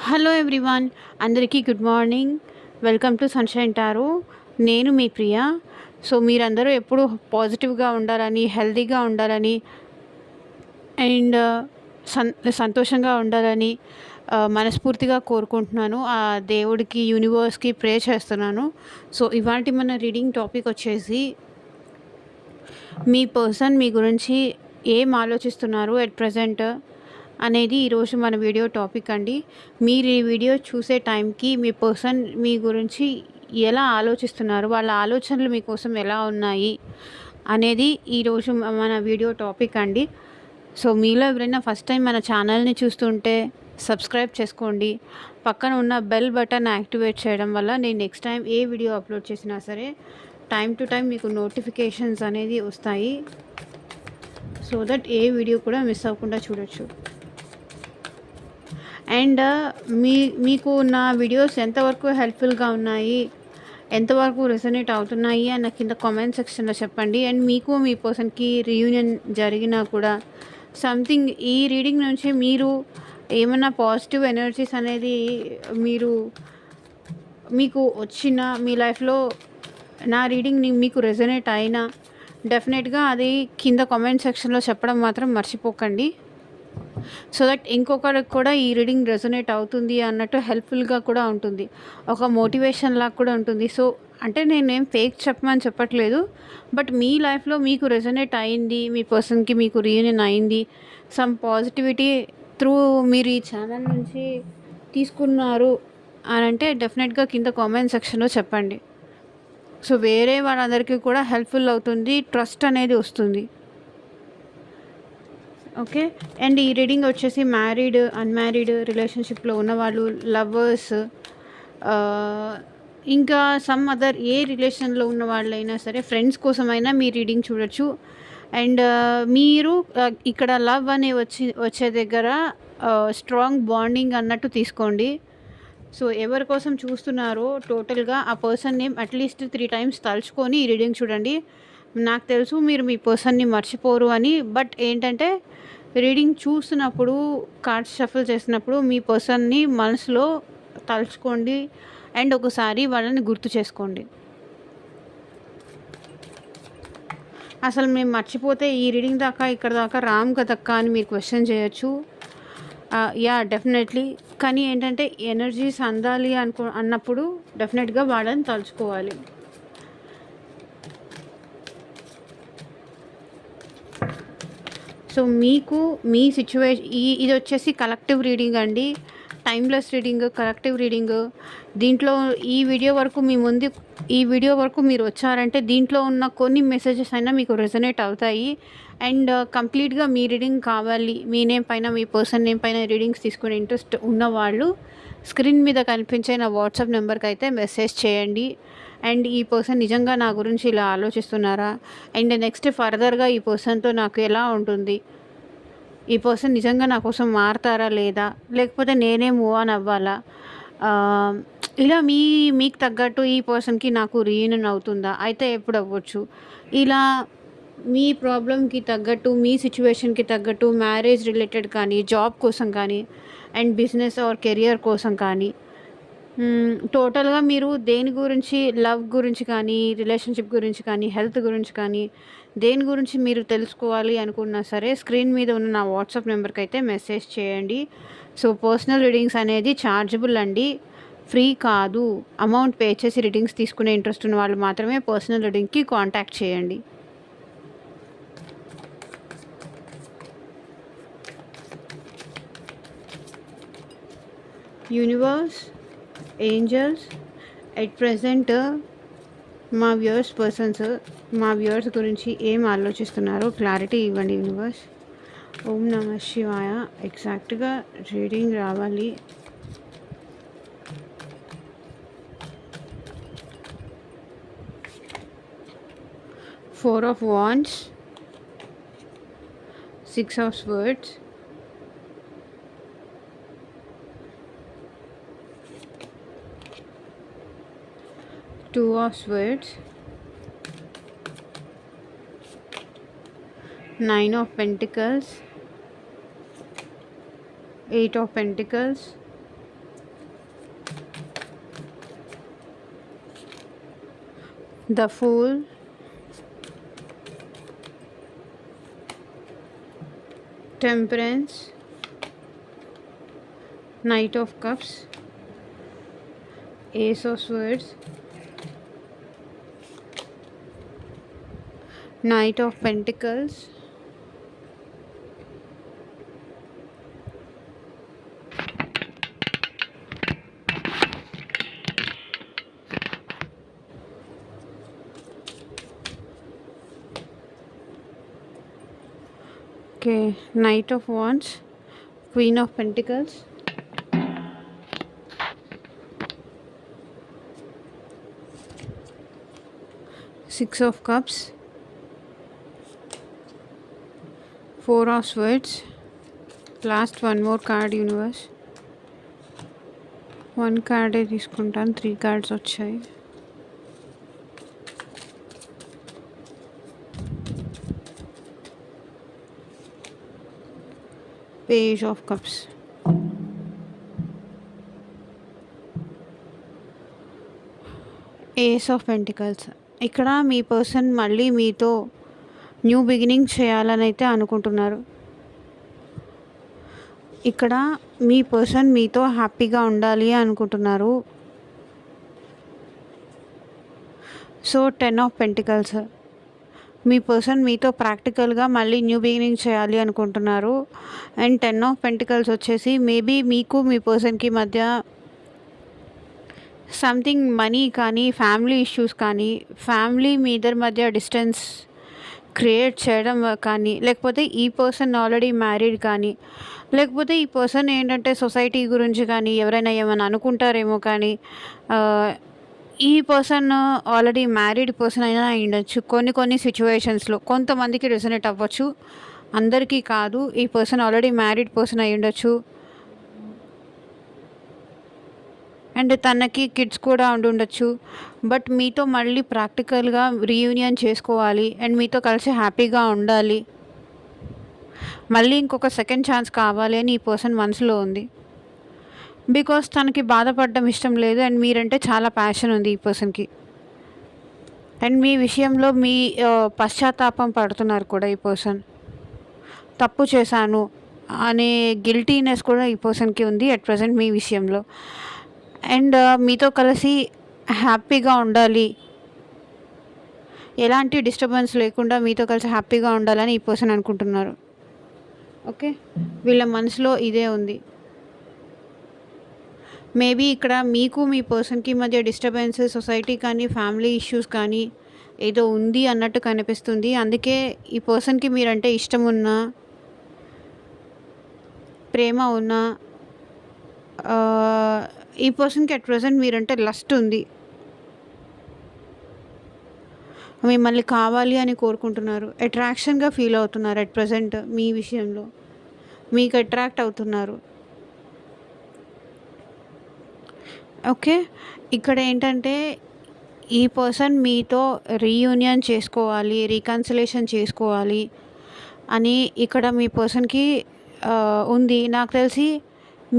Hello everyone, అందరికీ good morning. Welcome to sunshine tarot. నేను మీ Priya. So మీరందరూ ఎప్పుడూ పాజిటివ్గా ఉండాలని, హెల్తీగా ఉండాలని అండ్ సంతోషంగా ఉండాలని మనస్ఫూర్తిగా కోరుకుంటున్నాను. ఆ దేవుడికి, యూనివర్స్కి ప్రే చేస్తున్నాను. సో ఇవాళ మన రీడింగ్ టాపిక్ వచ్చేసి, మీ పర్సన్ మీ గురించి ఏం ఆలోచిస్తున్నారు ఎట్ ప్రజెంట్ అనేది ఈరోజు మన వీడియో టాపిక్ అండి. మీరు ఈ వీడియో చూసే టైంకి మీ పర్సన్ మీ గురించి ఎలా ఆలోచిస్తున్నారు, వాళ్ళ ఆలోచనలు మీకోసం ఎలా ఉన్నాయి అనేది ఈరోజు మన వీడియో టాపిక్ అండి. సో మీలో ఎవరైనా ఫస్ట్ టైం మన ఛానల్ని చూస్తుంటే సబ్స్క్రైబ్ చేసుకోండి. పక్కన ఉన్న బెల్ బటన్ యాక్టివేట్ చేయడం వల్ల నేను నెక్స్ట్ టైం ఏ వీడియో అప్లోడ్ చేసినా సరే టైం టు టైం మీకు నోటిఫికేషన్స్ అనేది వస్తాయి. సో దట్ ఏ వీడియో కూడా మిస్ అవ్వకుండా చూడొచ్చు. అండ్ మీకు నా వీడియోస్ ఎంతవరకు హెల్ప్ఫుల్గా ఉన్నాయి, ఎంతవరకు రెసనేట్ అవుతున్నాయి అన్న కింద కామెంట్ సెక్షన్లో చెప్పండి. అండ్ మీకు మీ పర్సన్కి రీయూనియన్ జరిగినా కూడా సంథింగ్ ఈ రీడింగ్ నుంచి మీరు ఏమైనా పాజిటివ్ ఎనర్జీస్ అనేది మీకు వచ్చిన మీ లైఫ్లో నా రీడింగ్ మీకు రెజనేట్ అయినా డెఫినెట్గా అది కింద కామెంట్ సెక్షన్లో చెప్పడం మాత్రం మర్చిపోకండి. సో దట్ ఇంకొకరికి కూడా ఈ రీడింగ్ రెజొనేట్ అవుతుంది అన్నట్టు హెల్ప్ఫుల్గా కూడా ఉంటుంది, ఒక మోటివేషన్ లాగా కూడా ఉంటుంది. సో అంటే నేనేం ఫేక్ చెప్పమని చెప్పట్లేదు, బట్ మీ లైఫ్లో మీకు రెజొనేట్ అయింది, మీ పర్సన్కి మీకు రీయూనియన్ అయింది, సమ్ పాజిటివిటీ త్రూ మీరు ఈ ఛానల్ నుంచి తీసుకున్నారు అని అంటే డెఫినెట్గా కింద కామెంట్ సెక్షన్లో చెప్పండి. సో వేరే వాళ్ళందరికీ కూడా హెల్ప్ఫుల్ అవుతుంది, ట్రస్ట్ అనేది వస్తుంది. ఓకే. అండ్ ఈ రీడింగ్ వచ్చేసి మ్యారీడ్, అన్మ్యారీడ్ రిలేషన్షిప్లో ఉన్నవాళ్ళు, లవర్స్, ఇంకా సమ్ అదర్ ఏ రిలేషన్లో ఉన్న వాళ్ళైనా సరే, ఫ్రెండ్స్ కోసమైనా మీ రీడింగ్ చూడొచ్చు. అండ్ మీరు ఇక్కడ లవ్ అనే వచ్చే దగ్గర స్ట్రాంగ్ బాండింగ్ అన్నట్టు తీసుకోండి. సో ఎవరి కోసం చూస్తున్నారో టోటల్గా ఆ పర్సన్ నేమ్ అట్లీస్ట్ 3 టైమ్స్ తలుచుకొని ఈ రీడింగ్ చూడండి. నాకు తెలుసు మీరు మీ పర్సన్ని మర్చిపోరు అని, బట్ ఏంటంటే రీడింగ్ చూస్తున్నప్పుడు, కార్డ్స్ షఫల్ చేసినప్పుడు మీ పర్సన్ని మనసులో తలుచుకోండి అండ్ ఒకసారి వాళ్ళని గుర్తు చేసుకోండి. అసలు మేము మర్చిపోతే ఈ రీడింగ్ దాకా ఇక్కడ దాకా రామ్ కదక్క అని మీరు క్వశ్చన్ చేయొచ్చు. Yeah definitely. కానీ ఏంటంటే ఎనర్జీస్ అందాలి అన్నప్పుడు డెఫినెట్గా వాళ్ళని తలుచుకోవాలి. సో మీకు మీ ఇది వచ్చేసి కలెక్టివ్ రీడింగ్ అండి, టైమ్లెస్ రీడింగ్, కలెక్టివ్ రీడింగ్. దీంట్లో ఈ వీడియో వరకు మీరు వచ్చారంటే దీంట్లో ఉన్న కొన్ని మెసేజెస్ అయినా మీకు రెజనేట్ అవుతాయి. అండ్ కంప్లీట్గా మీ రీడింగ్ కావాలి, మీ నేమ్ పైన, మీ పర్సన్ నేమ్ పైన రీడింగ్స్ తీసుకునే ఇంట్రెస్ట్ ఉన్నవాళ్ళు స్క్రీన్ మీద కనిపించే నా వాట్సాప్ నెంబర్కి అయితే మెసేజ్ చేయండి. అండ్ ఈ పర్సన్ నిజంగా నా గురించి ఇలా ఆలోచిస్తున్నారా, అండ్ నెక్స్ట్ ఫర్దర్గా ఈ పర్సన్తో నాకు ఎలా ఉంటుంది, ఈ పర్సన్ నిజంగా నా కోసం మారతారా లేదా, లేకపోతే నేనే మూవ్ ఆన్ అవ్వాలా, ఇలా మీకు తగ్గట్టు ఈ పర్సన్కి నాకు రీయూనియన్ అవుతుందా, అయితే ఎప్పుడు అవ్వచ్చు, ఇలా మీ ప్రాబ్లంకి తగ్గట్టు, మీ సిచ్యువేషన్కి తగ్గట్టు మ్యారేజ్ రిలేటెడ్ కానీ, జాబ్ కోసం కానీ, అండ్ బిజినెస్ ఆర్ కెరియర్ కోసం కానీ, టోటల్గా మీరు దేని గురించి, లవ్ గురించి కానీ, రిలేషన్షిప్ గురించి కానీ, హెల్త్ గురించి కానీ, దేని గురించి మీరు తెలుసుకోవాలి అనుకున్నా సరే స్క్రీన్ మీద ఉన్న నా వాట్సాప్ నెంబర్కి అయితే మెసేజ్ చేయండి. సో పర్సనల్ రీడింగ్స్ అనేది ఛార్జబుల్ అండి, ఫ్రీ కాదు. అమౌంట్ పే చేసి రీడింగ్స్ తీసుకునే ఇంట్రెస్ట్ ఉన్న వాళ్ళు మాత్రమే పర్సనల్ రీడింగ్కి కాంటాక్ట్ చేయండి. యూనివర్స్, ఏంజల్స్, ఎట్ ప్రజెంట్ మా వ్యూవర్స్ గురించి ఏం ఆలోచిస్తున్నారో క్లారిటీ ఇవ్వండి యూనివర్స్. ఓం నమః శివాయ. ఎగ్జాక్ట్గా రీడింగ్ రావాలి. Four of wands, 6 of swords, Two of Swords, 9 of Pentacles, 8 of Pentacles, the Fool, Temperance, Knight of Cups, Ace of Swords, Knight of Pentacles, okay, Knight of Wands, Queen of Pentacles, Six of Cups, Four of Swords. Last one more card, universe. One card తీసుకుంటాను, 3 cards వచ్చాయి. Page of Cups. Ace of Pentacles. ఇక్కడ మీ person మళ్ళీ మీతో new beginning చేయాలని అయితే అనుకుంటున్నారు. ఇక్కడ మీ person మీతో హ్యాపీగా ఉండాలి అనుకుంటున్నారు. So 10 of pentacles. Me person మీతో ప్రాక్టికల్గా మళ్ళీ న్యూ బిగినింగ్ చేయాలి అనుకుంటున్నారు. అండ్ 10 ఆఫ్ పెంటికల్స్ వచ్చేసి మేబీ మీకు మీ పర్సన్కి మధ్య సంథింగ్ మనీ కానీ ఫ్యామిలీ ఇష్యూస్ కానీ ఫ్యామిలీ మీ ఇద్దరి మధ్య డిస్టెన్స్ క్రియేట్ చేయడం కానీ, లేకపోతే ఈ పర్సన్ ఆల్రెడీ మ్యారీడ్ కానీ, లేకపోతే ఈ పర్సన్ ఏంటంటే సొసైటీ గురించి కానీ ఎవరైనా ఏమైనా అనుకుంటారేమో కానీ, ఈ పర్సన్ ఆల్రెడీ మ్యారీడ్ పర్సన్ అయినా అయ్యుండొచ్చు. కొన్ని సిచ్యువేషన్స్లో కొంతమందికి రెసొనేట్ అవ్వచ్చు, అందరికీ కాదు. ఈ పర్సన్ ఆల్రెడీ మ్యారీడ్ పర్సన్ అయ్యుండొచ్చు అండ్ తనకి కిడ్స్ కూడా ఉండుండొచ్చు. బట్ మీతో మళ్ళీ ప్రాక్టికల్గా రీయూనియన్ చేసుకోవాలి అండ్ మీతో కలిసి హ్యాపీగా ఉండాలి, మళ్ళీ ఇంకొక సెకండ్ ఛాన్స్ కావాలి అని ఈ పర్సన్ మనసులో ఉంది. బికాస్ తనకి బాధపడడం ఇష్టం లేదు అండ్ మీరంటే చాలా ప్యాషన్ ఉంది ఈ పర్సన్కి. అండ్ మీ విషయంలో మీ పశ్చాత్తాపం పడుతున్నారు కూడా ఈ పర్సన్. తప్పు చేశాను అనే గిల్టీనెస్ కూడా ఈ పర్సన్కి ఉంది అట్ ప్రజెంట్ మీ విషయంలో. అండ్ మీతో కలిసి హ్యాపీగా ఉండాలి, ఎలాంటి డిస్టర్బెన్స్ లేకుండా మీతో కలిసి హ్యాపీగా ఉండాలని ఈ పర్సన్ అనుకుంటున్నారు. ఓకే, వీళ్ళ మనసులో ఇదే ఉంది. మేబీ ఇక్కడ మీకు మీ పర్సన్కి మధ్య డిస్టర్బెన్స్ సొసైటీ కానీ ఫ్యామిలీ ఇష్యూస్ కానీ ఏదో ఉంది అన్నట్టు కనిపిస్తుంది. అందుకే ఈ పర్సన్కి మీరంటే ఇష్టం ఉన్నా, ప్రేమ ఉన్నా, ఈ పర్సన్కి అట్ ప్రజెంట్ మీరంటే లస్ట్ ఉంది, మిమ్మల్ని కావాలి అని కోరుకుంటున్నారు, అట్రాక్షన్గా ఫీల్ అవుతున్నారు. అట్ ప్రజెంట్ మీ విషయంలో మీకు అట్రాక్ట్ అవుతున్నారు. ఓకే, ఇక్కడ ఏంటంటే ఈ పర్సన్ మీతో రీయూనియన్ చేసుకోవాలి, రీకన్సిలేషన్ చేసుకోవాలి అని ఇక్కడ మీ పర్సన్కి ఉంది. నాకు తెలిసి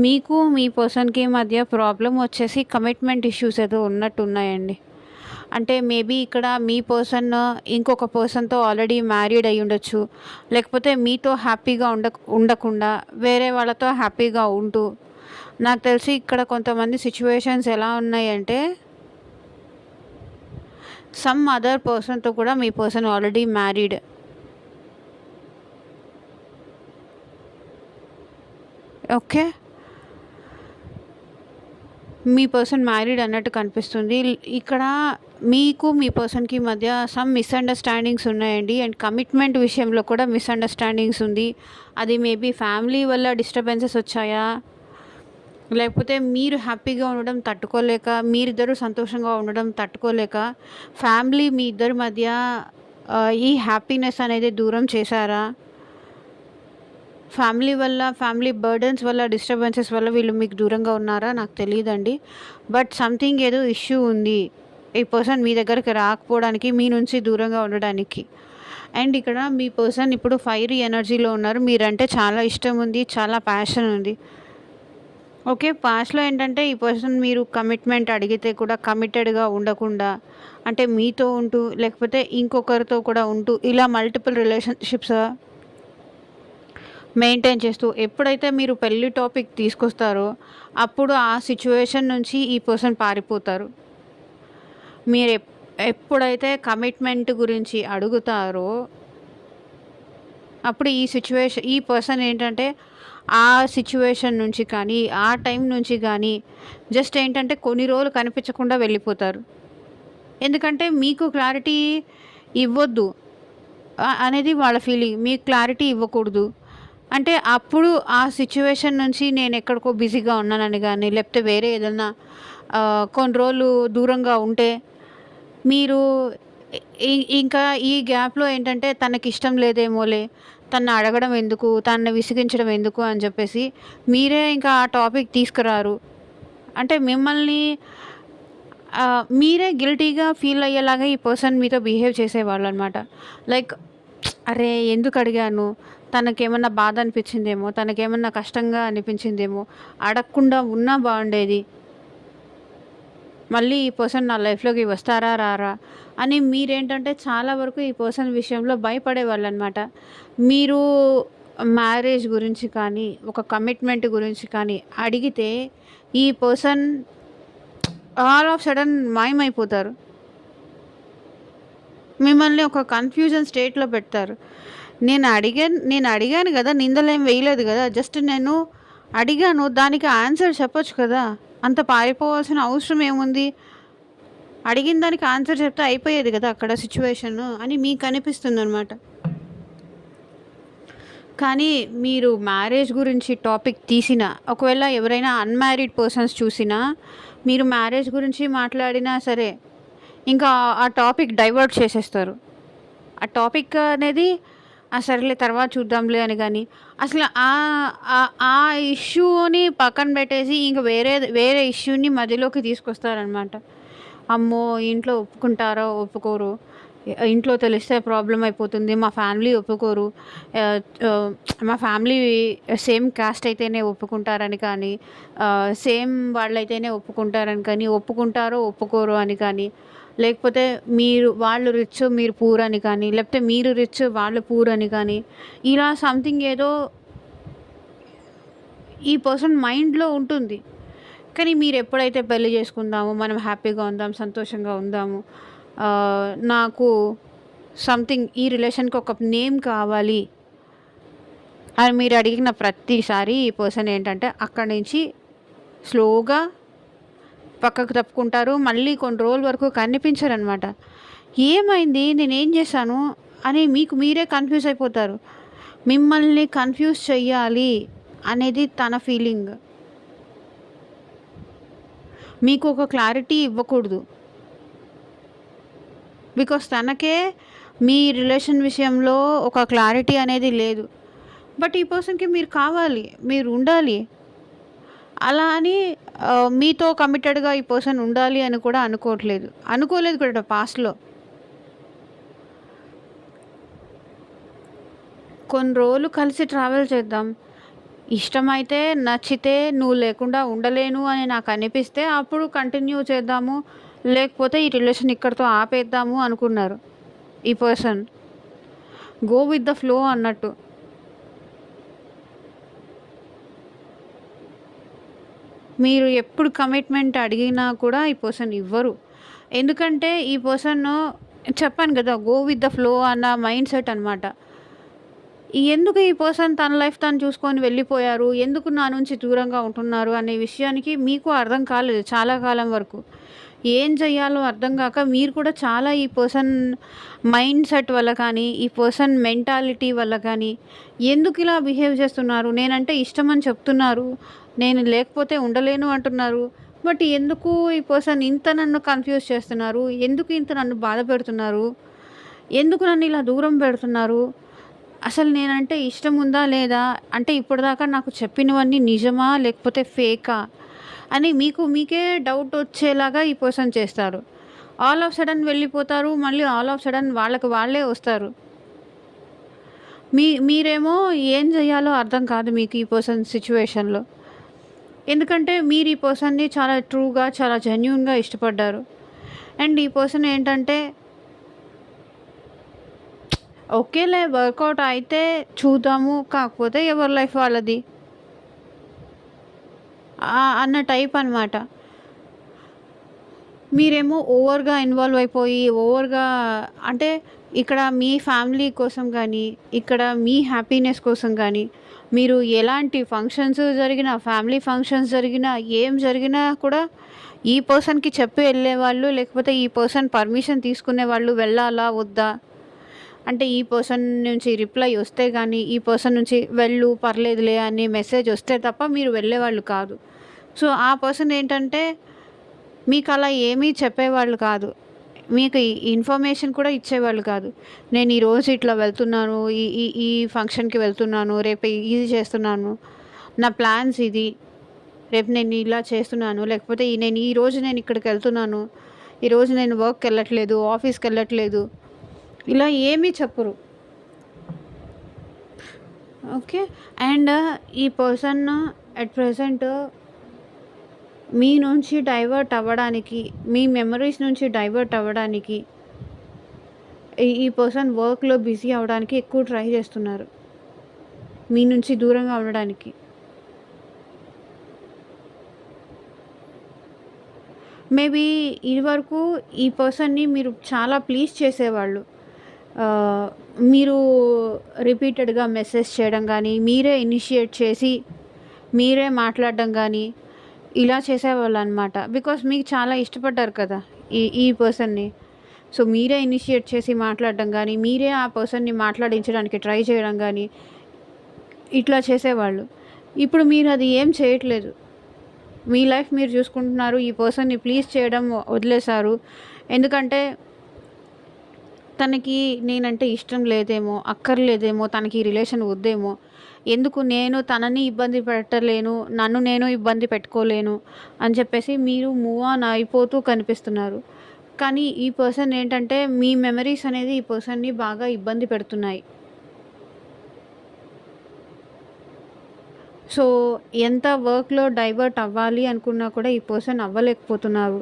మీకు మీ పర్సన్కి మధ్య ప్రాబ్లం వచ్చేసి కమిట్మెంట్ ఇష్యూస్ ఏదో ఉన్నట్టు ఉన్నాయండి. అంటే మేబీ ఇక్కడ మీ పర్సన్ ఇంకొక పర్సన్తో ఆల్రెడీ మ్యారీడ్ అయి ఉండొచ్చు, లేకపోతే మీతో హ్యాపీగా ఉండకుండా వేరే వాళ్ళతో హ్యాపీగా ఉంటూ, నాకు తెలిసి ఇక్కడ కొంతమంది సిచ్యువేషన్స్ ఎలా ఉన్నాయంటే సమ్ అదర్ పర్సన్తో కూడా మీ పర్సన్ ఆల్రెడీ మ్యారీడ్. ఓకే, మీ పర్సన్ మ్యారీడ్ అన్నట్టు కనిపిస్తుంది. ఇక్కడ మీకు మీ పర్సన్కి మధ్య సమ్ మిస్అండర్స్టాండింగ్స్ ఉన్నాయండి. అండ్ కమిట్మెంట్ విషయంలో కూడా మిస్అండర్స్టాండింగ్స్ ఉంది. అది మేబీ ఫ్యామిలీ వల్ల డిస్టర్బెన్సెస్ వచ్చాయా, లేకపోతే మీరు హ్యాపీగా ఉండడం తట్టుకోలేక, మీరిద్దరూ సంతోషంగా ఉండడం తట్టుకోలేక ఫ్యామిలీ మీ ఇద్దరి మధ్య ఈ హ్యాపీనెస్ అనేది దూరం చేశారా, ఫ్యామిలీ వల్ల ఫ్యామిలీ బర్డన్స్ వల్ల డిస్టర్బెన్సెస్ వల్ల వీళ్ళు మీకు దూరంగా ఉన్నారా నాకు తెలియదండి. బట్ సంథింగ్ ఏదో ఇష్యూ ఉంది ఈ పర్సన్ మీ దగ్గరికి రాకపోవడానికి, మీ నుంచి దూరంగా ఉండడానికి. అండ్ ఇక్కడ మీ పర్సన్ ఇప్పుడు ఫైరీ ఎనర్జీలో ఉన్నారు. మీరంటే చాలా ఇష్టం ఉంది, చాలా ప్యాషన్ ఉంది. ఓకే. పాస్ట్‌లో ఏంటంటే ఈ పర్సన్ మీరు కమిట్మెంట్ అడిగితే కూడా కమిటెడ్‌గా ఉండకుండా, అంటే మీతో ఉంటూ లేకపోతే ఇంకొకరితో కూడా ఉంటూ ఇలా మల్టిపుల్ రిలేషన్‌షిప్స్ మెయింటైన్ చేస్తూ ఎప్పుడైతే మీరు పెళ్లి టాపిక్ తీసుకొస్తారో అప్పుడు ఆ సిట్యుయేషన్ నుంచి ఈ పర్సన్ పారిపోతారు. మీరు ఎప్పుడైతే కమిట్మెంట్ గురించి అడుగుతారో అప్పుడు ఈ పర్సన్ ఏంటంటే ఆ సిట్యుయేషన్ నుంచి కానీ, ఆ టైం నుంచి కానీ జస్ట్ ఏంటంటే కొన్ని రోజులు కనిపించకుండా వెళ్ళిపోతారు. ఎందుకంటే మీకు క్లారిటీ ఇవ్వొద్దు అనేది వాళ్ళ ఫీలింగ్. మీకు క్లారిటీ ఇవ్వకూడదు. అంటే అప్పుడు ఆ సిట్యుయేషన్ నుంచి నేనెక్కడికో బిజీగా ఉన్నానని గానీ, లేకపోతే వేరే ఏదన్నా కొన్ని రోజులు దూరంగా ఉంటే, మీరు ఇంకా ఈ గ్యాప్‌లో ఏంటంటే తనకిష్టం లేదేమోలే, తనని అడగడం ఎందుకు, తనని విసిగించడం ఎందుకు అని చెప్పేసి, మీరే ఇంకా ఆ టాపిక్ తీసుకురారు. అంటే మిమ్మల్ని మీరే గిల్టీగా ఫీల్ అయ్యేలాగా ఈ పర్సన్ మీతో బిహేవ్ చేసేవాళ్ళనమాట. లైక్ అరే! ఎందుకడిగాను? తనకేమన్నా బాధ అనిపిచ్చిందేమో, తనకేమన్నా కష్టంగా అనిపించిందేమో, అడగకుండా ఉన్నా బావుండేది. మళ్ళీ ఈ పర్సన్ నా లైఫ్‌లోకి వస్తారా? రారా? అని మీరేంటంటే చాలా వరకు ఈ పర్సన్ విషయంలో భయపడేవాళ్ళనమాట. మీరు మ్యారేజ్ గురించి కానీ, ఒక కమిట్మెంట్ గురించి కానీ అడిగితే ఈ పర్సన్ ఆల్ ఆఫ్ సడన్ మాయమైపోతారు. మిమ్మల్ని ఒక కన్‌ఫ్యూజన్ స్టేట్‌లో పెడతారు. నేను అడిగాను గదా! నిందలేం వేయలేదు గదా! జస్ట్ నేను అడిగాను. దానికి ఆన్సర్ చెప్పొచ్చు కదా! అంత పారిపోవాల్సిన అవసరం ఏముంది? అడిగిన దానికి ఆన్సర్ చెప్తే అయిపోయేది గదా! అక్కడ సిట్యుయేషను అని మీకనిపిస్తుందనమాట. కానీ మీరు మ్యారేజ్ గురించి టాపిక్ తీసినా, ఒకవేళ ఎవరైనా అన్‌మ్యారీడ్ పర్సన్స్ చూసినా, మీరు మ్యారేజ్ గురించి మాట్లాడినా సరే, ఇంకా ఆ టాపిక్ డైవర్ట్ చేసేస్తారు. ఆ టాపిక్ అనేది సరేలే తర్వాత చూద్దాంలే అని గాని, అసలు ఆ ఇష్యూని పక్కన పెట్టేసి ఇంక వేరే ఇష్యూని మధ్యలోకి తీసుకొస్తారనమాట. అమ్మో! ఇంట్లో ఒప్పుకుంటారో, ఒప్పుకోరో, ఇంట్లో తెలిస్తే ప్రాబ్లమ్ అయిపోతుంది. మా ఫ్యామిలీ ఒప్పుకోరు. ఆహ్, ఆహ్, మా ఫ్యామిలీ సేమ్ కాస్ట్ అయితేనే ఒప్పుకుంటారని కానీ, సేమ్ వాళ్ళైతేనే ఒప్పుకుంటారని కానీ, ఒప్పుకుంటారో, ఒప్పుకోరో అని కానీ, లేకపోతే వాళ్ళు రిచ్ మీరు పూర్ అని కానీ, లేకపోతే మీరు రిచ్ వాళ్ళు పూర్ అని కానీ, ఇలా సంథింగ్ ఏదో ఈ పర్సన్ మైండ్‌లో ఉంటుంది. కానీ మీరెప్పుడైతే పెళ్లి చేసుకుందాము, మనం హ్యాపీగా ఉందాం, సంతోషంగా ఉందాము, నాకు సంథింగ్ ఈ రిలేషన్‌కి ఒక నేమ్ కావాలి అని మీరు అడిగిన ప్రతిసారి ఈ పర్సన్ ఏంటంటే అక్కడి నుంచి స్లోగా పక్కకు తప్పుకుంటారు. మళ్ళీ కొన్ని రోజుల వరకు కనిపించరనమాట. ఏమైంది? నేనేం చేశాను? అని మీకు మీరే కన్‌ఫ్యూజ్ అయిపోతారు. మిమ్మల్ని కన్‌ఫ్యూజ్ చెయ్యాలి అనేది తన ఫీలింగ్. మీకు ఒక క్లారిటీ ఇవ్వకూడదు. బికాస్ తనకే మీ రిలేషన్ విషయంలో ఒక క్లారిటీ అనేది లేదు. బట్ ఈ పర్సన్‌కి మీరు కావాలి. మీరు ఉండాలి. అలా అని మీతో కమిటెడ్‌గా ఈ పర్సన్ ఉండాలి అని కూడా అనుకోవట్లేదు. అనుకోలేదు కూడా పాస్ట్‌లో. కొన్ని రోజులు కలిసి ట్రావెల్ చేద్దాం. ఇష్టమైతే, నచ్చితే, నువ్వు లేకుండా ఉండలేను అని నాకనిపిస్తే అప్పుడు కంటిన్యూ చేద్దాము. లేకపోతే ఈ రిలేషన్ ఇక్కడితో ఆపేద్దాము అనుకున్నారు ఈ person. Go with the flow అన్నట్టు. మీరు ఎప్పుడు కమిట్మెంట్ అడిగినా కూడా ఈ పర్సన్ ఇవ్వరు. ఎందుకంటే ఈ పర్సను చెప్పాను గదా! గో విత్ ద ఫ్లో అన్న మైండ్ సెట్ అనమాట. ఎందుకు ఈ పర్సన్ తన లైఫ్ తను చూసుకొని వెళ్ళిపోయారు, ఎందుకు నా నుంచి దూరంగా ఉంటున్నారు అనే విషయానికి మీకు అర్థం కాలేదు చాలా కాలం వరకు. ఏం చెయ్యాలో అర్థం గాక మీరు కూడా చాలా ఈ పర్సన్ మైండ్ సెట్ వల్ల కానీ, ఈ పర్సన్ మెంటాలిటీ వల్ల కానీ, ఎందుకిలా బిహేవ్ చేస్తున్నారు? నేనంటే ఇష్టమని చెప్తున్నారు. నేను లేకపోతే ఉండలేను అంటున్నారు. బట్ ఎందుకు ఈ పర్సన్ ఇంత నన్ను కన్‌ఫ్యూజ్ చేస్తున్నారు? ఎందుకు ఇంత నన్ను బాధపెడుతున్నారు? ఎందుకు నన్ను ఇలా దూరం పెడుతున్నారు? అసలు నేనంటే ఇష్టం ఉందా? లేదా? అంటే ఇప్పటిదాకా నాకు చెప్పినవన్నీ నిజమా? లేకపోతే ఫేకా? అని మీకే డౌట్ వచ్చేలాగా ఈ పర్సన్ చేస్తారు. ఆల్ ఆఫ్ సడన్ వెళ్ళిపోతారు. మళ్ళీ ఆల్ ఆఫ్ సడన్ వాళ్ళకి వాళ్ళే వస్తారు. మీరేమో ఏం జేయాలో అర్థం కాదు మీకు ఈ పర్సన్ సిట్యుయేషన్‌లో. ఎందుకంటే మీరు ఈ పర్సన్‌ని చాలా ట్రూగా, చాలా జెన్యూన్‌గా ఇష్టపడ్డారు. అండ్ ఈ పర్సన్ ఏంటంటే, ఓకేలే వర్కౌట్ అయితే చూద్దాము, కాకపోతే ఎవరి లైఫ్ వాళ్ళది అన్న టైప్ అనమాట. మీరేమో ఓవర్‌గా ఇన్వాల్వ్ అయిపోయి, ఓవర్‌గా అంటే ఇక్కడ మీ ఫ్యామిలీ కోసం గానీ, ఇక్కడ మీ హ్యాపీనెస్ కోసం గానీ, మీరు ఎలాంటి ఫంక్షన్స్ జరిగినా, ఫ్యామిలీ ఫంక్షన్స్ జరిగినా, ఏం జరిగినా కూడా ఈ పర్సన్‌కి చెప్పి వెళ్ళేవాళ్ళు. లేకపోతే ఈ పర్సన్ పర్మిషన్ తీసుకునేవాళ్ళు. వెళ్ళాలా? వద్దా? అంటే ఈ పర్సన్ నుంచి రిప్లై వస్తే గానీ, ఈ పర్సన్ నుంచి వెళ్ళు పర్లేదులే అని మెసేజ్ వస్తే తప్ప మీరు వెళ్ళేవాళ్ళు కాదు. సో, ఆ పర్సన్ ఏంటంటే మీకలా ఏమీ చెప్పేవాళ్ళు కాదు. మీకు ఇన్ఫర్మేషన్ కూడా ఇచ్చేవాళ్ళు కాదు. నేను ఈరోజు ఇట్లా వెళ్తున్నాను. ఈ ఈ ఈ ఫంక్షన్‌కి వెళ్తున్నాను. రేపు ఇది చేస్తున్నాను. నా ప్లాన్స్ ఇది. రేపు నేను ఇలా చేస్తున్నాను. లేకపోతే నేను ఈరోజు నేను ఇక్కడికెళ్తున్నాను. ఈరోజు నేను వర్క్‌కెళ్ళట్లేదు. ఆఫీస్‌కెళ్ళట్లేదు. ఇలా ఏమీ చెప్పరు. ఓకే. అండ్ ఈ పర్సన్ అట్ ప్రెజెంట్ మీ నుంచి డైవర్ట్ అవ్వడానికి, మీ మెమరీస్ నుంచి డైవర్ట్ అవ్వడానికి, ఈ పర్సన్ వర్క్‌లో బిజీ అవ్వడానికి ఎక్కువ ట్రై చేస్తున్నారు. మీ నుంచి దూరంగా ఉండడానికి. మేబీ ఇదివరకు ఈ పర్సన్‌ని మీరు చాలా ప్లీజ్ చేసేవాళ్ళు. మీరు రిపీటెడ్‌గా మెసేజ్ చేయడం గానీ, మీరే ఇనిషియేట్ చేసి, మీరే మాట్లాడడం గానీ, ఇలా చేసేవాళ్ళనమాట. బికాస్ మీకు చాలా ఇష్టపడ్డారు కదా! ఈ ఈ పర్సన్‌ని. సో, మీరే ఇనిషియేట్ చేసి మాట్లాడడం గానీ, మీరే ఆ పర్సన్‌ని మాట్లాడించడానికి ట్రై చేయడం గానీ, ఇట్లా చేసేవాళ్ళు. ఇప్పుడు మీరు అది ఏం చేయట్లేదు. మీ లైఫ్ మీరు చూసుకుంటున్నారు. ఈ పర్సన్‌ని ప్లీజ్ చేయడం వదిలేశారు. ఎందుకంటే తనకి నేనంటే ఇష్టం లేదేమో, అక్కర్లేదేమో, తనకి ఈ రిలేషన్ వద్దేమో, ఎందుకు నేను తనని ఇబ్బంది పెట్టలేను, నన్ను నేను ఇబ్బంది పెట్టుకోలేను అని చెప్పేసి మీరు మూవ్ ఆన్ అయిపోతూ కనిపిస్తున్నారు. కానీ ఈ పర్సన్ ఏంటంటే మీ మెమరీస్ అనేది ఈ పర్సన్‌ని బాగా ఇబ్బంది పెడుతున్నాయి. సో, ఎంత వర్క్‌లో డైవర్ట్ అవ్వాలి అనుకున్నా కూడా ఈ పర్సన్ అవ్వలేకపోతున్నారు.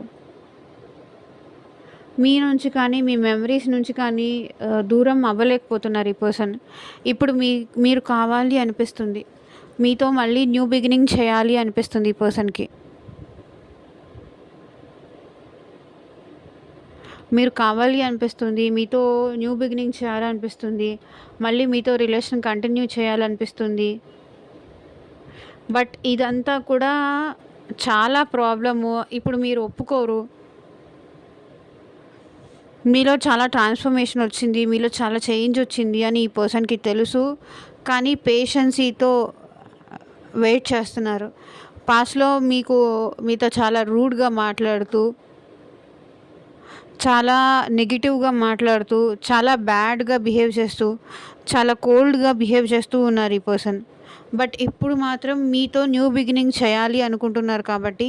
మీ నుంచి కానీ, మీ మెమరీస్ నుంచి కానీ దూరం అవ్వలేకపోతున్నారు ఈ పర్సన్. ఇప్పుడు మీరు కావాలి అనిపిస్తుంది. మీతో మళ్ళీ న్యూ బిగినింగ్ చేయాలి అనిపిస్తుంది ఈ పర్సన్‌కి. మీరు కావాలి అనిపిస్తుంది. మీతో న్యూ బిగినింగ్ చేయాలనిపిస్తుంది. మళ్ళీ మీతో రిలేషన్ కంటిన్యూ చేయాలనిపిస్తుంది. బట్ ఇదంతా కూడా చాలా ప్రాబ్లము. ఇప్పుడు మీరు ఒప్పుకోరు. మీలో చాలా ట్రాన్స్‌ఫర్మేషన్ వచ్చింది. మీలో చాలా చేంజ్ వచ్చింది అని ఈ పర్సన్‌కి తెలుసు. కానీ పేషెన్సీతో వెయిట్ చేస్తున్నారు. పాస్ట్‌లో మీతో చాలా రూడ్‌గా మాట్లాడుతూ, చాలా నెగెటివ్‌గా మాట్లాడుతూ, చాలా బ్యాడ్‌గా బిహేవ్ చేస్తూ, చాలా కోల్డ్‌గా బిహేవ్ చేస్తూ ఉన్నారు ఈ పర్సన్. బట్ ఇప్పుడు మాత్రం మీతో న్యూ బిగినింగ్ చేయాలి అనుకుంటున్నారు కాబట్టి,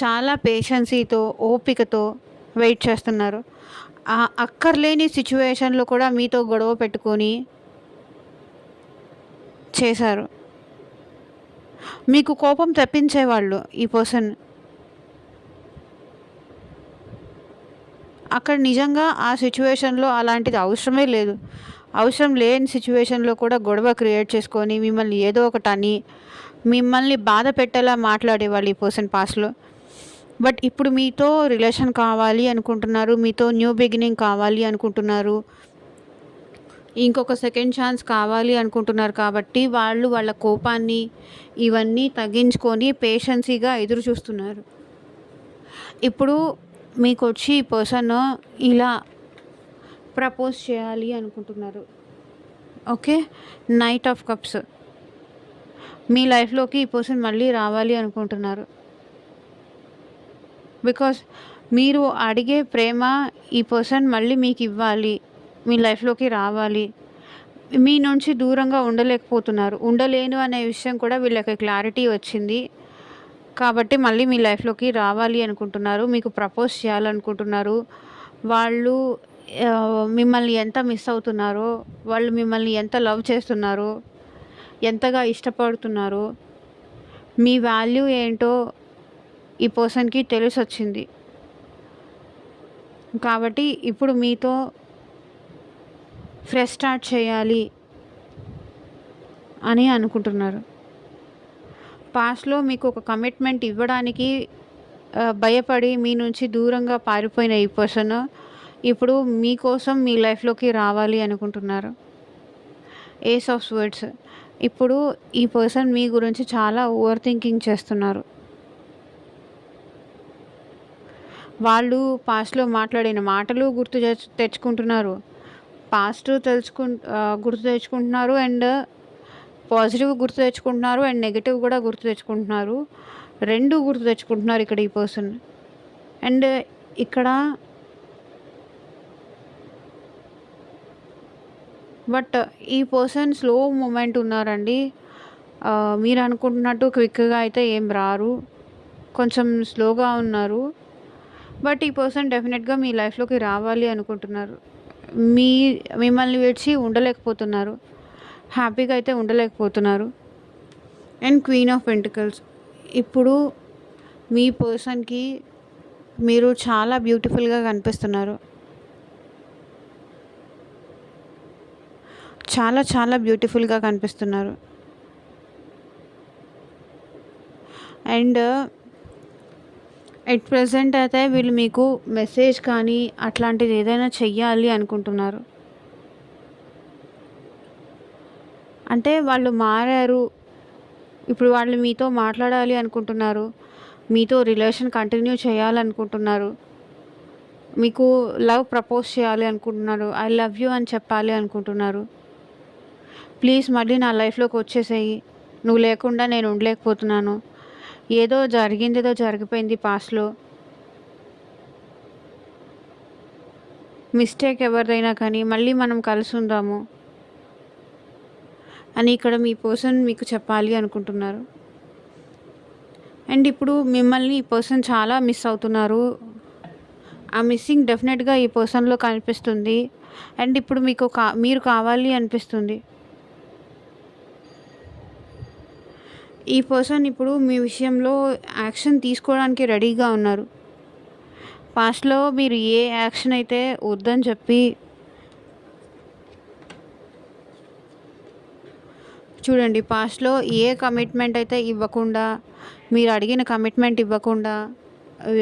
చాలా పేషెన్సీతో, ఓపికతో వెయిట్ చేస్తున్నారు. అక్కర్లేని సిట్యుయేషన్‌లో కూడా మీతో గొడవ పెట్టుకొని చేశారు. మీకు కోపం తెప్పించేవాళ్ళు ఈ పర్సన్. అక్కడ నిజంగా ఆ సిట్యుయేషన్‌లో అలాంటిది అవసరమే లేదు. అవసరం లేని సిట్యుయేషన్‌లో కూడా గొడవ క్రియేట్ చేసుకొని, మిమ్మల్ని ఏదో ఒకటని, మిమ్మల్ని బాధ పెట్టేలా మాట్లాడేవాళ్ళు ఈ పర్సన్ పాస్ట్‌లో. బట్ ఇప్పుడు మీతో రిలేషన్ కావాలి అనుకుంటున్నారు. మీతో న్యూ బిగినింగ్ కావాలి అనుకుంటున్నారు. ఇంకొక సెకండ్ ఛాన్స్ కావాలి అనుకుంటున్నారు కాబట్టి, వాళ్ళ కోపాన్ని ఇవన్నీ తగ్గించుకొని పేషెన్సీగా ఎదురు చూస్తున్నారు. ఇప్పుడు మీకొచ్చి ఈ పర్సన్ ఇలా ప్రపోజ్ చేయాలి అనుకుంటున్నారు. ఓకే. Knight of cups. మీ లైఫ్‌లోకి ఈ పర్సన్ మళ్ళీ రావాలి అనుకుంటున్నారు. బికాస్ మీరు అడిగే ప్రేమ ఈ పర్సన్ మళ్ళీ మీకివ్వాలి. మీ లైఫ్‌లోకి రావాలి. మీ నుంచి దూరంగా ఉండలేకపోతున్నారు. ఉండలేను అనే విషయం కూడా వీళ్ళకి క్లారిటీ వచ్చింది. కాబట్టి మళ్ళీ మీ లైఫ్‌లోకి రావాలి అనుకుంటున్నారు. మీకు ప్రపోజ్ చేయాలనుకుంటున్నారు. వాళ్ళు మిమ్మల్ని ఎంత మిస్ అవుతున్నారో, వాళ్ళు మిమ్మల్ని ఎంత లవ్ చేస్తున్నారో, ఎంతగా ఇష్టపడుతున్నారో మీ వాల్యూ ఏంటో ఈ పర్సన్కి తెలిసొచ్చింది. కాబట్టి ఇప్పుడు మీతో ఫ్రెష్ స్టార్ట్ చేయాలి అని అనుకుంటున్నారు. పాస్ట్‌లో మీకు ఒక కమిట్మెంట్ ఇవ్వడానికి భయపడి మీ నుంచి దూరంగా పారిపోయిన ఈ పర్సన్ ఇప్పుడు మీకోసం మీ లైఫ్‌లోకి రావాలి అనుకుంటున్నారు. Ace of swords. ఇప్పుడు ఈ పర్సన్ మీ గురించి చాలా ఓవర్ థింకింగ్ చేస్తున్నారు. వాళ్ళు పాస్ట్‌లో మాట్లాడిన మాటలు గుర్తు తెచ్చుకుంటున్నారు. పాస్ట్ గుర్తు తెచ్చుకుంటున్నారు. అండ్ పాజిటివ్ గుర్తు తెచ్చుకుంటున్నారు. అండ్ నెగెటివ్ కూడా గుర్తు తెచ్చుకుంటున్నారు. 2 గుర్తు తెచ్చుకుంటున్నారు ఇక్కడ ఈ పర్సన్. అండ్ ఇక్కడ బట్ ఈ పర్సన్ స్లో మూమెంట్ ఉన్నారండి. మీరు అనుకుంటున్నట్టు క్విక్‌గా అయితే ఏం రారు. కొంచెం స్లోగా ఉన్నారు. బట్ ఈ పర్సన్ డెఫినెట్‌గా మీ లైఫ్‌లోకి రావాలి అనుకుంటున్నారు. మీ మిమ్మల్ని విడిచి ఉండలేకపోతున్నారు. హ్యాపీగా అయితే ఉండలేకపోతున్నారు. And queen of pentacles. ఇప్పుడు మీ పర్సన్‌కి మీరు చాలా బ్యూటిఫుల్‌గా కనిపిస్తున్నారు. చాలా చాలా బ్యూటిఫుల్‌గా కనిపిస్తున్నారు. అండ్ ఎట్ ప్రెజెంట్ అయితే వీళ్ళు మీకు మెసేజ్ కానీ అట్లాంటిది ఏదైనా చెయ్యాలి అనుకుంటున్నారు. అంటే వాళ్ళు మారారు. ఇప్పుడు వాళ్ళు మీతో మాట్లాడాలి అనుకుంటున్నారు. మీతో రిలేషన్ కంటిన్యూ చేయాలనుకుంటున్నారు. మీకు లవ్ ప్రపోజ్ చేయాలి అనుకుంటున్నారు. ఐ లవ్ యూ అని చెప్పాలి అనుకుంటున్నారు. ప్లీజ్ మళ్ళీ నా లైఫ్‌లోకి వచ్చేసేయి. నువ్వు లేకుండా నేను ఉండలేకపోతున్నాను. ఏదో జరిగిపోయింది పాస్ట్‌లో. మిస్టేక్ ఎవరిదైనా కానీ మళ్ళీ మనం కలిసి ఉందాము అని ఇక్కడ మీ పర్సన్ మీకు చెప్పాలి అనుకుంటున్నారు. అండ్ ఇప్పుడు మిమ్మల్ని ఈ పర్సన్ చాలా మిస్ అవుతున్నారు. ఆ మిస్సింగ్ డెఫినెట్‌గా ఈ పర్సన్‌లో కనిపిస్తుంది. అండ్ ఇప్పుడు మీకు మీరు కావాలి అనిపిస్తుంది. ఈ పర్సన్ ఇప్పుడు మీ విషయంలో యాక్షన్ తీసుకోవడానికి రెడీగా ఉన్నారు. పాస్ట్‌లో మీరు ఏ యాక్షన్ అయితే వద్దని చెప్పి చూడండి, పాస్ట్‌లో ఏ కమిట్మెంట్ అయితే ఇవ్వకుండా, మీరు అడిగిన కమిట్మెంట్ ఇవ్వకుండా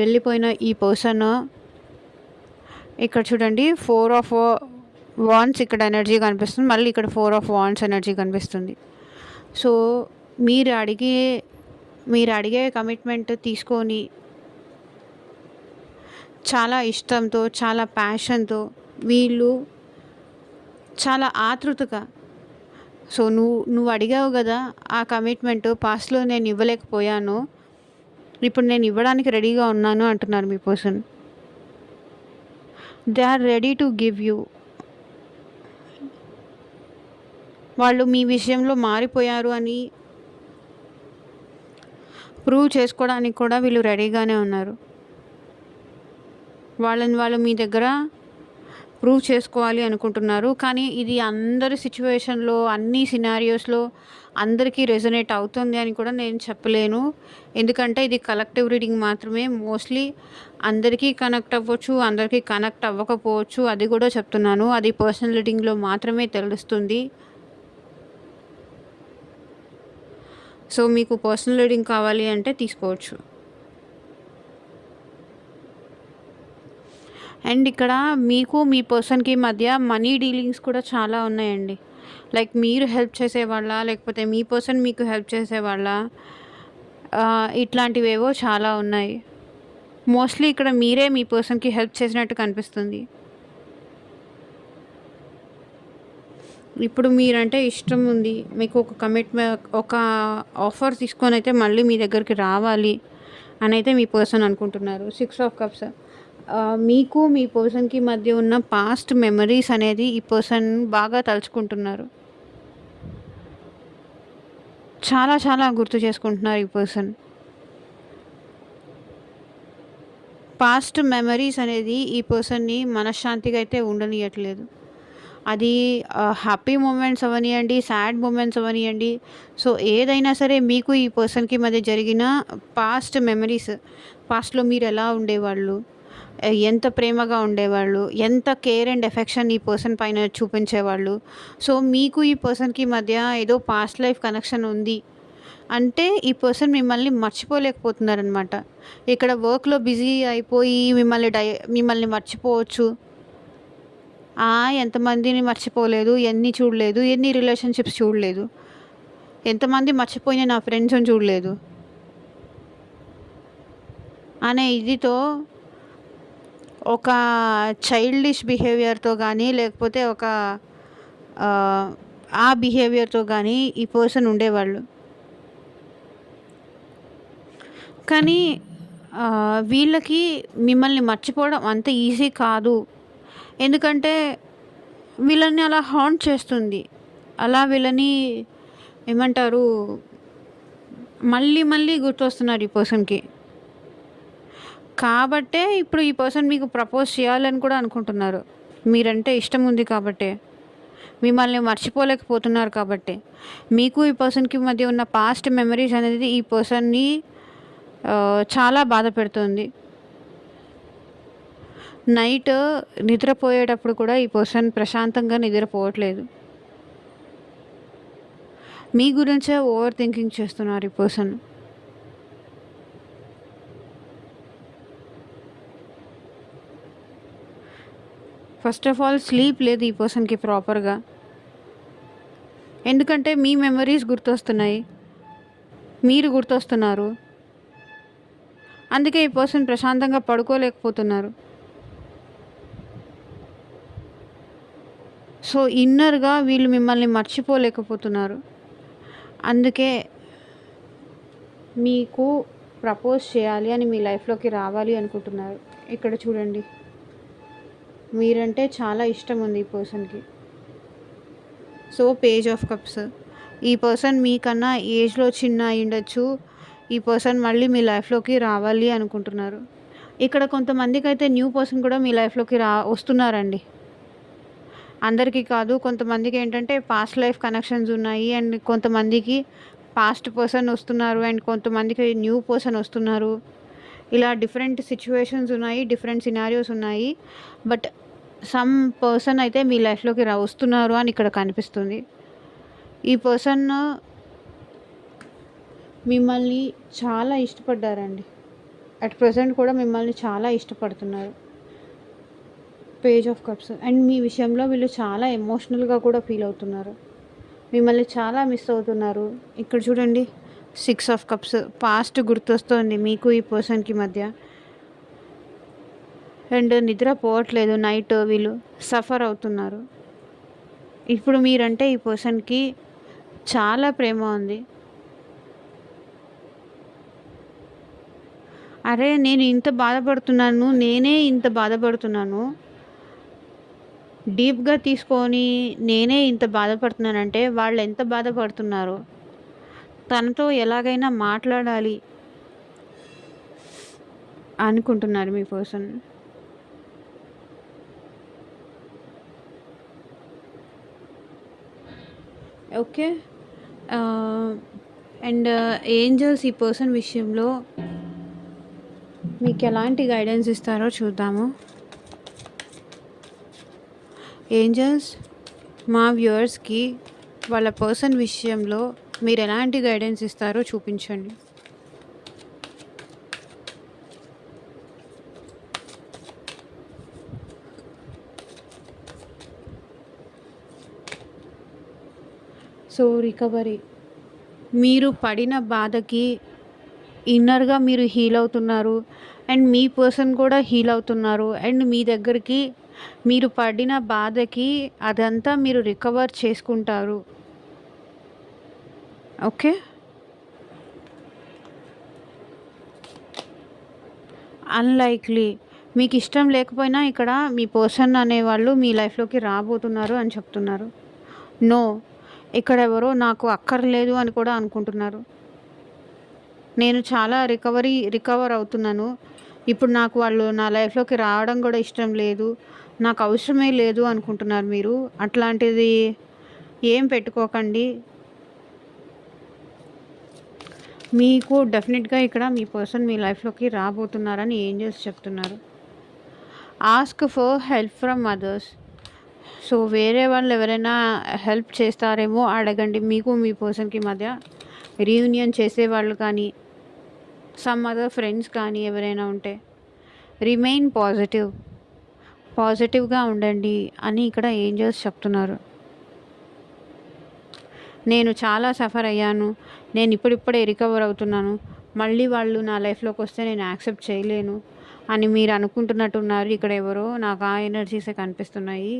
వెళ్ళిపోయిన ఈ పర్సన్ ఇక్కడ చూడండి 4 ఆఫ్ వాండ్స్ ఇక్కడ ఎనర్జీ కనిపిస్తుంది. మళ్ళీ ఇక్కడ 4 ఆఫ్ వాండ్స్ ఎనర్జీ కనిపిస్తుంది. సో మీరు అడిగే కమిట్మెంట్ తీసుకొని చాలా ఇష్టంతో, చాలా ప్యాషన్తో, వీళ్ళు చాలా ఆతృతగా, సో నువ్వు అడిగావు కదా ఆ కమిట్మెంట్, పాస్ట్‌లో నేను ఇవ్వలేకపోయాను, ఇప్పుడు నేను ఇవ్వడానికి రెడీగా ఉన్నాను అంటున్నారు మీ person. They are ready to give you. వాళ్ళు మీ విషయంలో మారిపోయారు అని ప్రూవ్ చేసుకోవడానికి కూడా వీళ్ళు రెడీగానే ఉన్నారు. వాళ్ళు మీ దగ్గర ప్రూవ్ చేసుకోవాలి అనుకుంటున్నారు. కానీ ఇది అందరి సిచ్యువేషన్లో, అన్ని సినారియోస్లో అందరికీ రెజొనేట్ అవుతుంది అని కూడా నేను చెప్పలేను. ఎందుకంటే ఇది కలెక్టివ్ రీడింగ్ మాత్రమే. మోస్ట్లీ అందరికీ కనెక్ట్ అవ్వచ్చు, అందరికీ కనెక్ట్ అవ్వకపోవచ్చు. అది కూడా చెప్తున్నాను. అది పర్సనల్ రీడింగ్లో మాత్రమే తెలుస్తుంది. సో మీకు పర్సనల్ రీడింగ్ కావాలి అంటే తీసుకోవచ్చు. అండ్ ఇక్కడ మీకు మీ పర్సన్కి మధ్య మనీ డీలింగ్స్ కూడా చాలా ఉన్నాయండి. లైక్ మీరు హెల్ప్ చేసేవాళ్ళ, లేకపోతే మీ పర్సన్ మీకు హెల్ప్ చేసేవాళ్ళ, ఇట్లాంటివేవో చాలా ఉన్నాయి. మోస్ట్లీ ఇక్కడ మీరే మీ పర్సన్కి హెల్ప్ చేసినట్టు కనిపిస్తుంది. ఇప్పుడు మీరంటే ఇష్టం ఉంది, మీకు ఒక ఆఫర్ తీసుకొని అయితే మళ్ళీ మీ దగ్గరికి రావాలి అని అయితే మీ పర్సన్ అనుకుంటున్నారు. 6 ఆఫ్ కప్స్. మీకు మీ పర్సన్కి మధ్య ఉన్న పాస్ట్ మెమరీస్ అనేది ఈ పర్సన్ బాగా తలుచుకుంటున్నారు. చాలా చాలా గుర్తు చేసుకుంటున్నారు ఈ పర్సన్. పాస్ట్ మెమరీస్ అనేది ఈ పర్సన్ని మనశ్శాంతిగా అయితే ఉండనియట్లేదు. అది హ్యాపీ మూమెంట్స్ అవ్వనియండి, సాడ్ మూమెంట్స్ అవ్వనియండి. సో ఏదైనా సరే మీకు ఈ పర్సన్‌కి మధ్య జరిగిన పాస్ట్ మెమరీస్, పాస్ట్‌లో మీరెలా ఉండేవాళ్ళు, ఎంత ప్రేమగా ఉండేవాళ్ళు, ఎంత కేర్ అండ్ ఎఫెక్షన్ ఈ పర్సన్ పైన చూపించేవాళ్ళు. సో మీకు ఈ పర్సన్‌కి మధ్య ఏదో పాస్ట్ లైఫ్ కనెక్షన్ ఉంది అంటే ఈ పర్సన్ మిమ్మల్ని మర్చిపోలేకపోతున్నారనమాట. ఇక్కడ వర్క్‌లో బిజీ అయిపోయి మిమ్మల్ని మర్చిపోవచ్చు. ఎంతమందిని మర్చిపోలేదు, ఎన్ని చూడలేదు, ఎన్ని రిలేషన్‌షిప్స్ చూడలేదు, ఎంతమంది మర్చిపోయిన నా ఫ్రెండ్స్‌ని చూడలేదు అనే ఇదితో ఒక చైల్డిష్ బిహేవియర్‌తో గానీ, లేకపోతే ఒక ఆ బిహేవియర్‌తో గానీ ఈ పర్సన్ ఉండేవాళ్ళు. కానీ వీళ్ళకి మిమ్మల్ని మర్చిపోవడం అంత ఈజీ కాదు. ఎందుకంటే వీళ్ళని అలా హాంట్ చేస్తుంది. అలా వీళ్ళని ఏమంటారు, మళ్ళీ మళ్ళీ గుర్తొస్తున్నారు ఈ పర్సన్‌కి. కాబట్టే ఇప్పుడు ఈ పర్సన్ మీకు ప్రపోజ్ చేయాలని కూడా అనుకుంటున్నారు. మీరంటే ఇష్టం ఉంది కాబట్టే. మిమ్మల్ని మర్చిపోలేకపోతున్నారు కాబట్టే. మీకు ఈ పర్సన్‌కి మధ్య ఉన్న పాస్ట్ మెమరీస్ అనేది ఈ పర్సన్‌ని చాలా బాధ పెడుతుంది. నైట్ నిద్రపోయేటప్పుడు కూడా ఈ పర్సన్ ప్రశాంతంగా నిద్రపోవట్లేదు. మీ గురించే ఓవర్ థింకింగ్ చేస్తున్నారు ఈ person. First of all sleep లేదు ఈ పర్సన్‌కి ప్రాపర్‌గా. ఎందుకంటే మీ మెమరీస్ గుర్తొస్తున్నాయి, మీరు గుర్తొస్తున్నారు. అందుకే ఈ పర్సన్ ప్రశాంతంగా పడుకోలేకపోతున్నారు. సో ఇన్నర్‌గా వీళ్ళు మిమ్మల్ని మర్చిపోలేకపోతున్నారు. అందుకే మీకు ప్రపోజ్ చేయాలి అని, మీ లైఫ్‌లోకి రావాలి అనుకుంటున్నారు. ఇక్కడ చూడండి, మీరంటే చాలా ఇష్టం ఉంది ఈ పర్సన్‌కి. So page of cups. ఈ పర్సన్ మీకన్నా ఏజ్‌లో చిన్న అయ్యుండొచ్చు. ఈ పర్సన్ మళ్ళీ మీ లైఫ్‌లోకి రావాలి అనుకుంటున్నారు. ఇక్కడ కొంతమందికైతే న్యూ పర్సన్ కూడా మీ లైఫ్‌లోకి వస్తున్నారండి. అందరికీ కాదు, కొంతమందికి ఏంటంటే పాస్ట్ లైఫ్ కనెక్షన్స్ ఉన్నాయి. అండ్ కొంతమందికి పాస్ట్ పర్సన్ వస్తున్నారు. అండ్ కొంతమందికి న్యూ పర్సన్ వస్తున్నారు. ఇలా డిఫరెంట్ సిచ్యువేషన్స్ ఉన్నాయి, డిఫరెంట్ సినారియోస్ ఉన్నాయి. బట్ సమ్ పర్సన్ అయితే మీ లైఫ్‌లోకి వస్తున్నారు అని ఇక్కడ కనిపిస్తుంది. ఈ పర్సన్ మిమ్మల్ని చాలా ఇష్టపడ్డారండి. అట్ ప్రెజెంట్ కూడా మిమ్మల్ని చాలా ఇష్టపడుతున్నారు. Page of cups. అండ్ మీ విషయంలో వీళ్ళు చాలా ఎమోషనల్‌గా కూడా ఫీల్ అవుతున్నారు. మిమ్మల్ని చాలా మిస్ అవుతున్నారు. ఇక్కడ చూడండి, 6 ఆఫ్ కప్స్. పాస్ట్ గుర్తొస్తోంది మీకు ఈ పర్సన్‌కి మధ్య. అండ్ నిద్రపోవట్లేదు నైట్, వీళ్ళు సఫర్ అవుతున్నారు. ఇప్పుడు మీరంటే ఈ పర్సన్‌కి చాలా ప్రేమ ఉంది. అరే నేను ఇంత బాధపడుతున్నాను, నేనే ఇంత బాధపడుతున్నాను, డీప్‌గా తీసుకొని నేనే ఇంత బాధపడుతున్నానంటే వాళ్ళు ఎంత బాధపడుతున్నారు. తనతో ఎలాగైనా మాట్లాడాలి అనుకుంటున్నారు మీ పర్సన్. ఓకే. అండ్ ఏంజల్స్ ఈ పర్సన్ విషయంలో మీకు ఎలాంటి గైడెన్స్ ఇస్తారో చూద్దాము. ఏంజల్స్ మా వ్యూవర్స్కి వాళ్ళ పర్సన్ విషయంలో మీరు ఎలాంటి గైడెన్స్ ఇస్తారో చూపించండి. సో రికవరీ, మీరు పడిన బాధకి ఇన్నర్గా మీరు హీల్ అవుతున్నారు. అండ్ మీ పర్సన్ కూడా హీల్ అవుతున్నారు. అండ్ మీ దగ్గరికి మీరు పడిన బాధకి అదంతా మీరు రికవర్ చేసుకుంటారు. ఓకే. అన్లైక్లీ, మీకు ఇష్టం లేకపోయినా ఇక్కడ మీ పర్సన్ అనేవాళ్ళు మీ లైఫ్లోకి రాబోతున్నారు అని చెప్తున్నారు. నో, ఇక్కడ ఎవరో నాకు అక్కర్లేదు అని కూడా అనుకుంటున్నారు. నేను చాలా రికవర్ అవుతున్నాను. ఇప్పుడు నాకు వాళ్ళు నా లైఫ్లోకి రావడం కూడా ఇష్టం లేదు. నాకు అవసరమే లేదు అనుకుంటున్నారు మీరు. అట్లాంటిది ఏం పెట్టుకోకండి. మీకు డెఫినెట్గా ఇక్కడ మీ పర్సన్ మీ లైఫ్లోకి రాబోతున్నారని ఏంజెల్స్ చెప్తున్నారు. Ask for help from others. So వేరే వాళ్ళు ఎవరైనా హెల్ప్ చేస్తారేమో అడగండి. మీకు మీ పర్సన్కి మధ్య రీయూనియన్ చేసేవాళ్ళు కానీ, సమ్ అదర్ ఫ్రెండ్స్ కానీ ఎవరైనా ఉంటే. రిమైన్ పాజిటివ్గా ఉండండి అని ఇక్కడ ఏంజల్స్ చెప్తున్నారు. నేను చాలా సఫర్ అయ్యాను, నేను ఇప్పుడిప్పుడే రికవర్ అవుతున్నాను, మళ్ళీ వాళ్ళు నా లైఫ్లోకి వస్తే నేను యాక్సెప్ట్ చేయలేను అని మీరు అనుకుంటున్నట్టున్నారు. ఇక్కడ ఎవరో నాకు ఆ ఎనర్జీసే కనిపిస్తున్నాయి.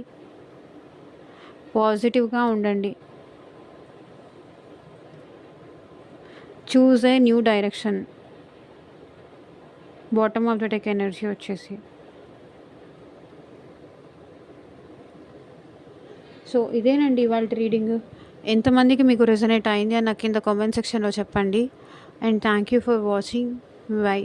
పాజిటివ్గా ఉండండి. Choose a new direction. Bottom of the deck energy వచ్చేసి. సో ఇదేనండి ఇవాళ రీడింగ్. ఎంతమందికి మీకు రెజనేట్ అయింది అని నాకు కింద కామెంట్ సెక్షన్లో చెప్పండి. And thank you for watching. By.